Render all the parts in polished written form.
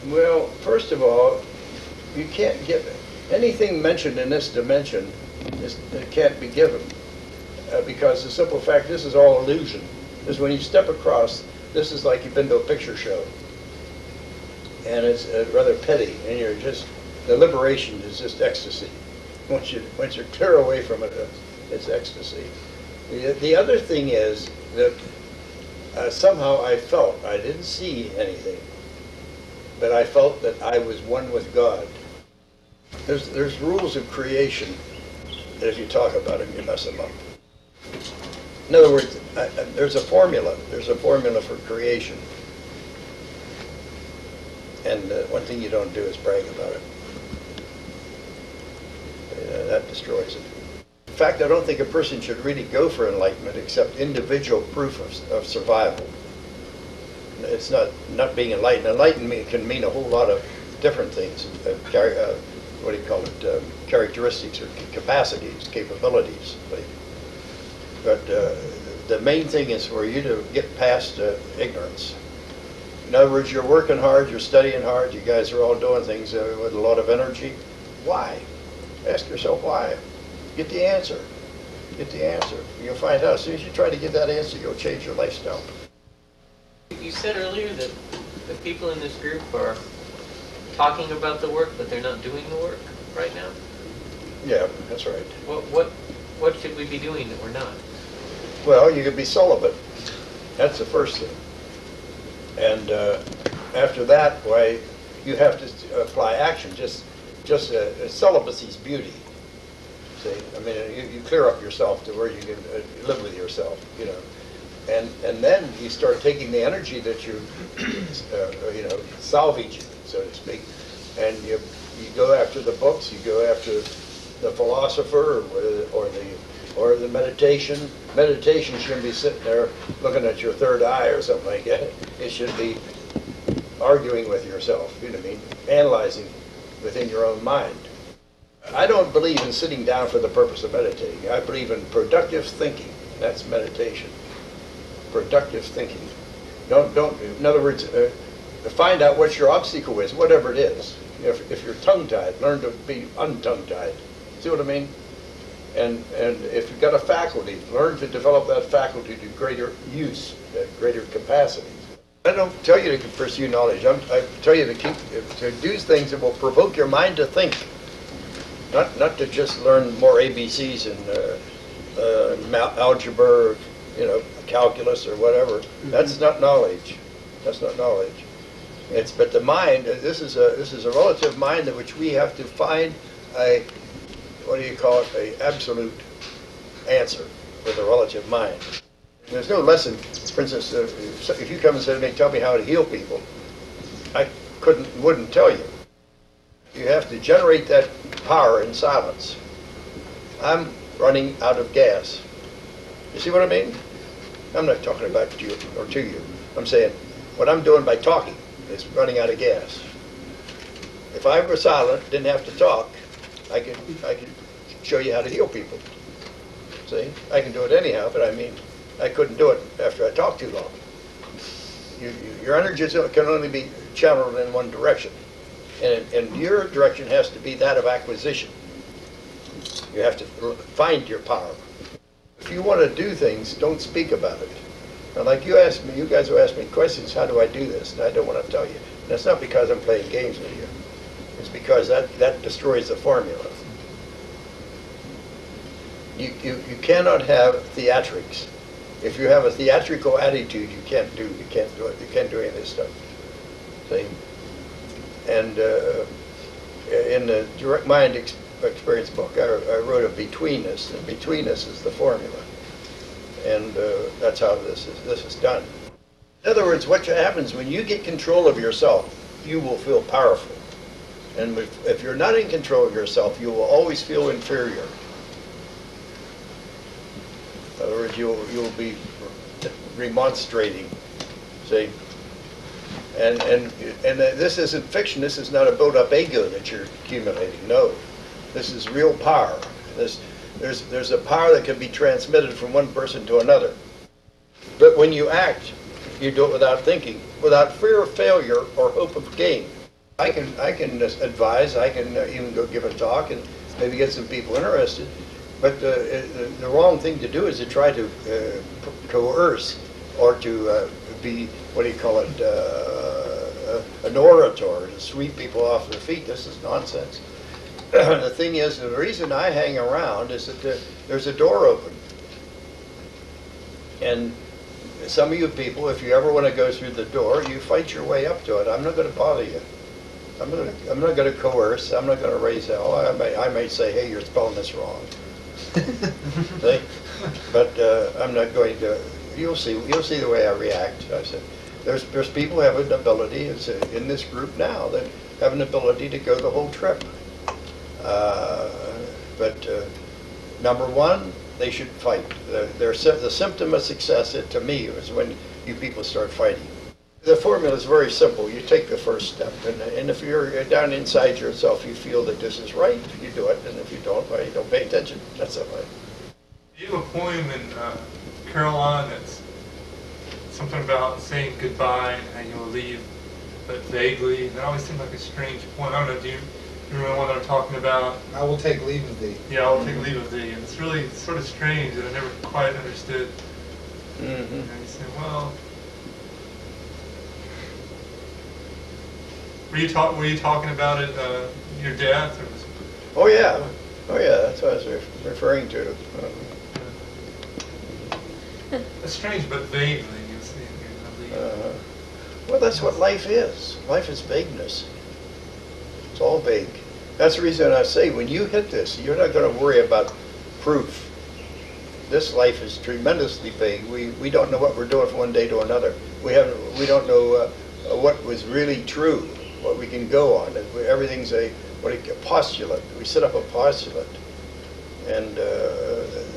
Well, first of all, you can't give anything mentioned in this dimension it can't be given because the simple fact this is all illusion. Is when you step across, this is like you've been to a picture show, and it's rather petty, and you're just the liberation is just ecstasy. Once you're clear away from it, it's ecstasy. The other thing is that somehow I felt I didn't see anything, but I felt that I was one with God. There's rules of creation that if you talk about them, you mess them up. In other words, there's a formula. There's a formula for creation. And one thing you don't do is brag about it. That destroys it. In fact, I don't think a person should really go for enlightenment except individual proof of survival. It's not being enlightened. Enlightenment can mean a whole lot of different things. What do you call it? Characteristics or capacities, capabilities. But the main thing is for you to get past ignorance. In other words, you're working hard, you're studying hard, you guys are all doing things with a lot of energy. Why? Ask yourself why. Get the answer. Get the answer. You'll find out. As soon as you try to get that answer, you'll change your lifestyle. You said earlier that the people in this group are talking about the work, but they're not doing the work right now? Yeah, that's right. What should we be doing that we're not? Well, you could be celibate. That's the first thing. And after that, why, you have to apply action. Just celibacy's beauty. See, I mean, you clear up yourself to where you can live with yourself, you know. And then you start taking the energy that you, salvage, so to speak, and you go after the books, you go after the philosopher or the meditation. Meditation shouldn't be sitting there looking at your third eye or something like that. It should be arguing with yourself, you know what I mean? Analyzing within your own mind. I don't believe in sitting down for the purpose of meditating. I believe in productive thinking. That's meditation. Productive thinking. In other words, find out what your obstacle is, whatever it is. If you're tongue-tied, learn to be untongue-tied. See what I mean? And if you've got a faculty, learn to develop that faculty to greater use, greater capacity. I don't tell you to pursue knowledge. I tell you to do things that will provoke your mind to think, not to just learn more ABCs and algebra, or, calculus or whatever. Mm-hmm. That's not knowledge. That's not knowledge. But the mind. This is a relative mind in which we have to find a, what do you call it, a absolute answer with a relative mind. There's no lesson. For instance, if you come and say to me, tell me how to heal people, I wouldn't tell you. You have to generate that power in silence. I'm running out of gas. You see what I mean? I'm not talking about you or to you. I'm saying what I'm doing by talking is running out of gas. If I were silent, didn't have to talk, I could show you how to heal people. See, I can do it anyhow, but I mean, I couldn't do it after I talked too long. Your energies can only be channeled in one direction, and your direction has to be that of acquisition. You have to find your power. If you want to do things, don't speak about it. Now, like you asked me, you guys will ask me questions, how do I do this? And I don't want to tell you. And it's not because I'm playing games with you. It's because that destroys the formula. You cannot have theatrics. If you have a theatrical attitude, you can't do it. You can't do any of this stuff. See? And in the Direct Mind Experience book, I wrote a betweenness, and betweenness is the formula. And that's how this is done. In other words, what happens when you get control of yourself, you will feel powerful. And if you're not in control of yourself, you will always feel inferior. In other words, you'll be remonstrating, see? And this isn't fiction. This is not a built-up ego that you're accumulating. No, this is real power. There's a power that can be transmitted from one person to another. But when you act, you do it without thinking, without fear of failure or hope of gain. I can advise, I can even go give a talk and maybe get some people interested. But the wrong thing to do is to try to coerce or to be, what do you call it, an orator, to sweep people off their feet. This is nonsense. The thing is, the reason I hang around is that there's a door open. And some of you people, if you ever want to go through the door, you fight your way up to it. I'm not going to bother you. I'm not going to coerce. I'm not going to raise hell. I may say, hey, you're spelling this wrong. See? But I'm not going to. You'll see the way I react. I said, there's people who have an ability in this group now that have an ability to go the whole trip. But number one, they should fight. The symptom of success, to me, is when you people start fighting. The formula is very simple. You take the first step, and if you're down inside yourself, you feel that this is right, you do it, and if you don't, well, you don't pay attention. That's it. You have a poem in Caroline that's something about saying goodbye and you'll leave, but vaguely. That always seemed like a strange poem. I don't know, do you remember what I'm talking about? I will take leave of thee. Yeah, I will take leave of thee. And it's really sort of strange that I never quite understood. Mm-hmm. And you say, well, were you talking about it, your death, or was it? Oh yeah, that's what I was referring to. It's strange, but vaguely. You see, Well, that's what life is. Life is vagueness. It's all vague. That's the reason I say when you hit this, you're not going to worry about proof. This life is tremendously vague. We don't know what we're doing from one day to another. We don't know what was really true, what we can go on. Everything's a postulate. We set up a postulate, and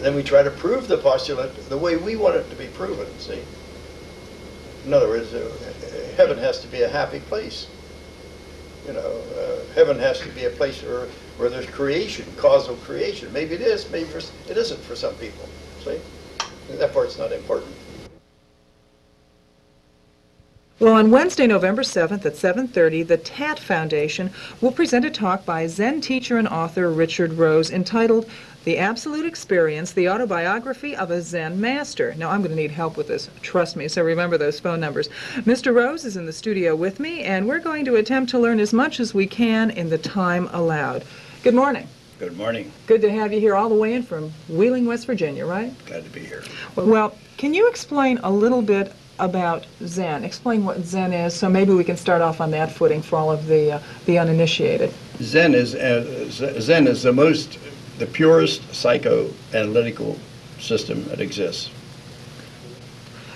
then we try to prove the postulate the way we want it to be proven. See, in other words, heaven has to be a happy place. You know, heaven has to be a place where there's creation, causal creation. Maybe it is, maybe it isn't for some people. See, that part's not important. Well, on Wednesday, November 7th at 7:30, the TAT Foundation will present a talk by Zen teacher and author Richard Rose entitled The Absolute Experience, the Autobiography of a Zen Master. Now, I'm going to need help with this, trust me, so remember those phone numbers. Mr. Rose is in the studio with me, and we're going to attempt to learn as much as we can in the time allowed. Good morning. Good morning. Good to have you here all the way in from Wheeling, West Virginia, right? Glad to be here. Well, can you explain a little bit about Zen? Explain what Zen is, so maybe we can start off on that footing for all of the uninitiated. Zen is the purest psychoanalytical system that exists.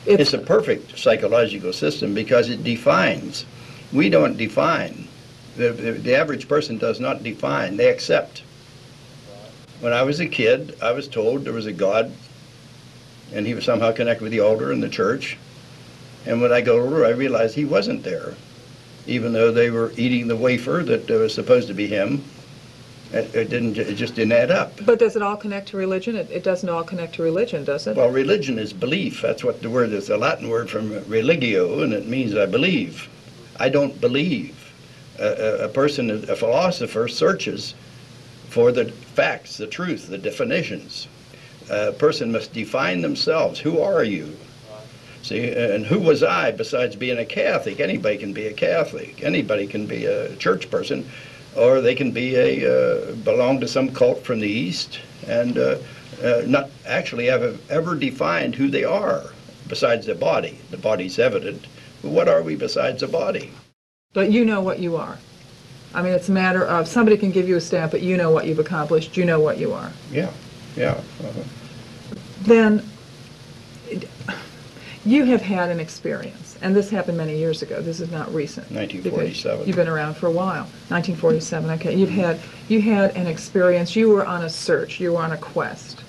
It's a perfect psychological system because it defines. We don't define. The average person does not define. They accept. When I was a kid, I was told there was a God, and he was somehow connected with the altar and the church. And when I got older, I realized he wasn't there, even though they were eating the wafer that was supposed to be him. It just didn't add up. But does it all connect to religion? It doesn't all connect to religion, does it? Well, religion is belief. That's what the word is, a Latin word from religio, and it means I believe. I don't believe. A philosopher searches for the facts, the truth, the definitions. A person must define themselves. Who are you? See, and who was I besides being a Catholic? Anybody can be a Catholic. Anybody can be a church person, or they can be belong to some cult from the East and not actually have ever defined who they are besides the body. The body's evident. But what are we besides the body? But you know what you are. I mean, it's a matter of somebody can give you a stamp, but you know what you've accomplished. You know what you are. Yeah. Then you have had an experience, and this happened many years ago. This is not recent. 1947. You've been around for a while. 1947. Okay. You had an experience. You were on a search. You were on a quest.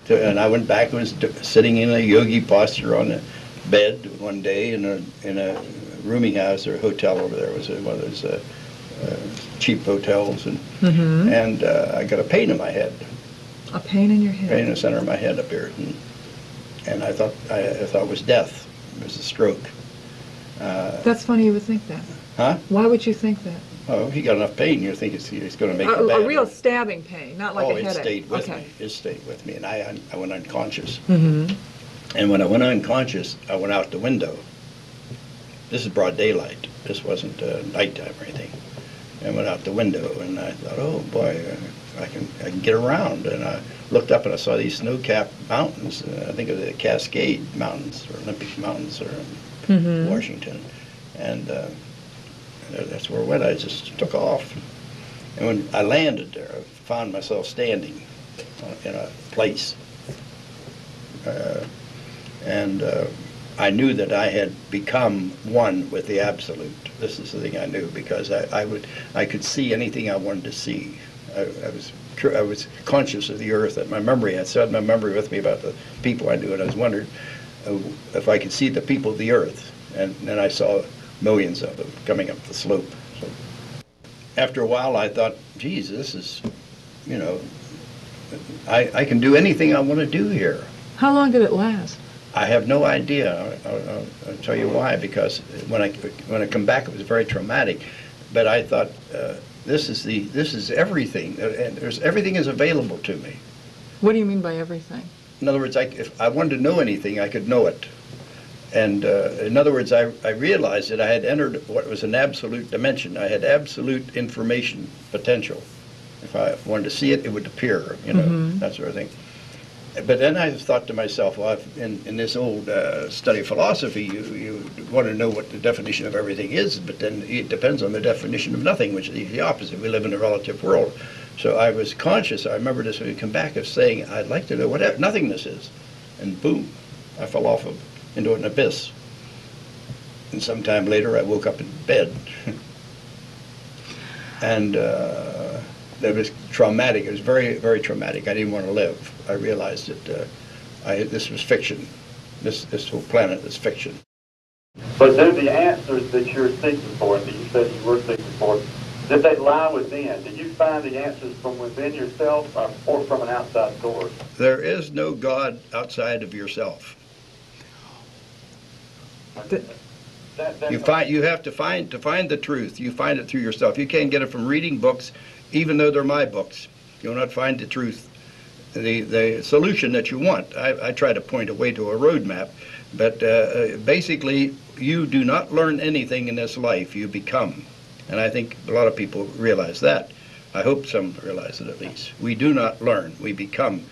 And I went back and was sitting in a yogi posture on a bed one day in a rooming house or hotel over there. It was one of those cheap hotels, and I got a pain in my head. A pain in your head. Pain in the center of my head up here, and I thought it was death. It was a stroke. That's funny you would think that. Huh? Why would you think that? Oh, he got enough pain, you think it's going to make it bad. A real stabbing pain, not like Oh, a headache. it stayed with Okay. me. It stayed with me, and I went unconscious. Mm-hmm. And when I went unconscious, I went out the window. This is broad daylight. This wasn't nighttime or anything. I went out the window, and I thought, oh boy, I can get around. And I looked up and I saw these snow-capped mountains. I think of the Cascade Mountains or Olympic Mountains or Mm-hmm. Washington, and that's where I went. I just took off, and when I landed there, I found myself standing in a place, and I knew that I had become one with the absolute. This is the thing I knew, because I could see anything I wanted to see. I was conscious of the earth, that my memory. I still had my memory with me about the people I knew, and I was wondering if I could see the people of the earth. And then I saw millions of them coming up the slope. So after a while, I thought, geez, this is, you know, I can do anything I want to do here. How long did it last? I have no idea. I'll tell you why. Because when I come back, it was very traumatic. But I thought, this is everything, and everything is available to me. What do you mean by everything? In other words, if I wanted to know anything, I could know it. And in other words, I realized that I had entered what was an absolute dimension. I had absolute information potential. If I wanted to see it, it would appear, you know, Mm-hmm. that sort of thing. But then I thought to myself, well, in this old study of philosophy, you want to know what the definition of everything is, but then it depends on the definition of nothing, which is the opposite. We live in a relative world. So I was conscious, I remember this when we come back, of saying, I'd like to know what nothingness is. And boom, I fell off into an abyss. And sometime later, I woke up in bed. And that was traumatic. It was very, very traumatic. I didn't want to live. I realized that this was fiction. This whole planet is fiction. But do the answers that you're seeking for, and that you said you were seeking for, did they lie within? Did you find the answers from within yourself or from an outside source? There is no God outside of yourself. You have to find the truth. You find it through yourself. You can't get it from reading books, even though they're my books. You'll not find the truth, the solution that you want. I try to point a way to a roadmap, but basically, you do not learn anything in this life. You become, and I think a lot of people realize that. I hope some realize it at least. We do not learn. We become.